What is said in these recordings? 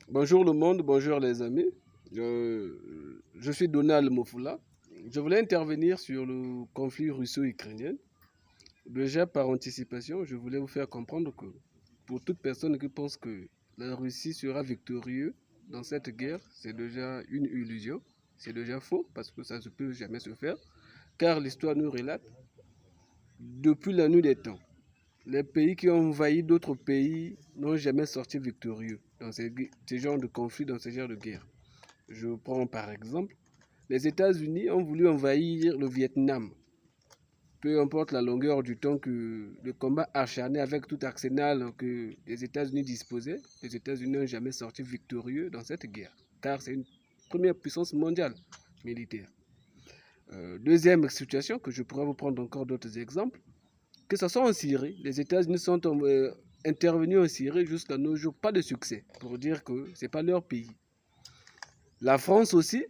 Bonjour le monde, bonjour les amis. Je suis Donald Mofoula. Je voulais intervenir sur le conflit russo-ukrainien. Déjà par anticipation, je voulais vous faire comprendre que pour toute personne qui pense que la Russie sera victorieuse dans cette guerre, c'est déjà une illusion. C'est déjà faux parce que ça ne peut jamais se faire. Car l'histoire nous relate, depuis la nuit des temps, les pays qui ont envahi d'autres pays n'ont jamais sorti victorieux dans ces genres de conflits, dans ces genres de guerres. Je prends par exemple, les États-Unis ont voulu envahir le Vietnam. Peu importe la longueur du temps que le combat acharné avec tout arsenal que les États-Unis disposaient, les États-Unis n'ont jamais sorti victorieux dans cette guerre, car c'est une première puissance mondiale militaire. Deuxième situation, que je pourrais vous prendre encore d'autres exemples, que ce soit en Syrie, les États-Unis sont intervenus en Syrie jusqu'à nos jours, pas de succès, pour dire que ce n'est pas leur pays. La France aussi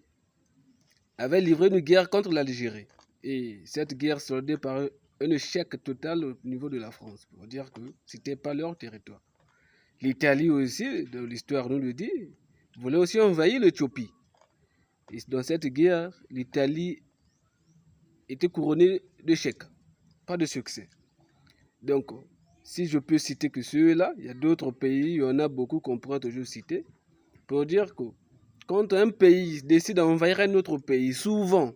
avait livré une guerre contre l'Algérie. Et cette guerre soldée par un échec total au niveau de la France, pour dire que ce n'était pas leur territoire. L'Italie aussi, de l'histoire nous le dit, voulait aussi envahir l'Éthiopie. Et dans cette guerre, l'Italie était couronnée d'échecs, pas de succès. Donc, si je peux citer que ceux-là, il y a d'autres pays, il y en a beaucoup qu'on pourra toujours citer, pour dire que quand un pays décide d'envahir un autre pays, souvent,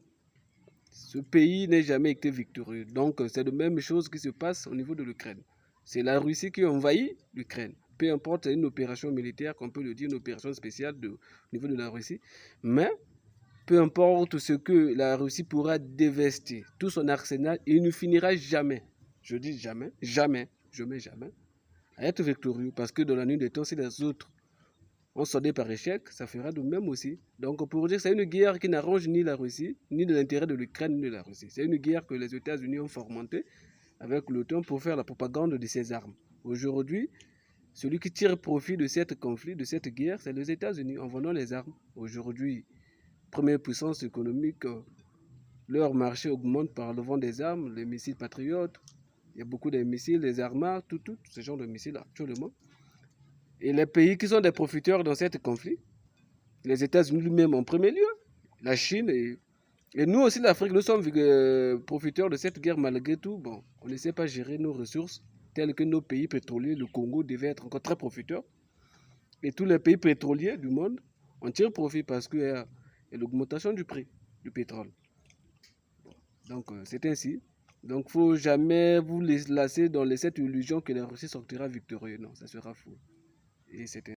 ce pays n'a jamais été victorieux. Donc, c'est la même chose qui se passe au niveau de l'Ukraine. C'est la Russie qui envahit l'Ukraine. Peu importe, c'est une opération militaire, qu'on peut le dire, une opération spéciale au niveau de la Russie. Mais, peu importe ce que la Russie pourra dévester, tout son arsenal, il ne finira jamais, je dis jamais, jamais, jamais, à être victorieux. Parce que dans la nuit des temps, si les autres ont soldé par échec, ça fera de même aussi. Donc pour dire que c'est une guerre qui n'arrange ni la Russie, ni de l'intérêt de l'Ukraine, ni de la Russie. C'est une guerre que les États-Unis ont fomentée avec le temps pour faire la propagande de ces armes. Aujourd'hui, celui qui tire profit de cette conflit, de cette guerre, c'est les États-Unis en vendant les armes. Aujourd'hui, première puissance économique, leur marché augmente par le vent des armes, les missiles patriotes. Il y a beaucoup de missiles, les armas, tout ce genre de missiles actuellement. Et les pays qui sont des profiteurs dans ce conflit, les États-Unis lui-même en premier lieu, la Chine et nous aussi l'Afrique, nous sommes profiteurs de cette guerre malgré tout. Bon, on ne sait pas gérer nos ressources telles que nos pays pétroliers. Le Congo devait être encore très profiteur. Et tous les pays pétroliers du monde en tirent profit parce qu'il y a l'augmentation du prix du pétrole. Donc c'est ainsi. Donc il ne faut jamais vous laisser dans cette illusion que la Russie sortira victorieuse. Non, ça sera faux. Et c'est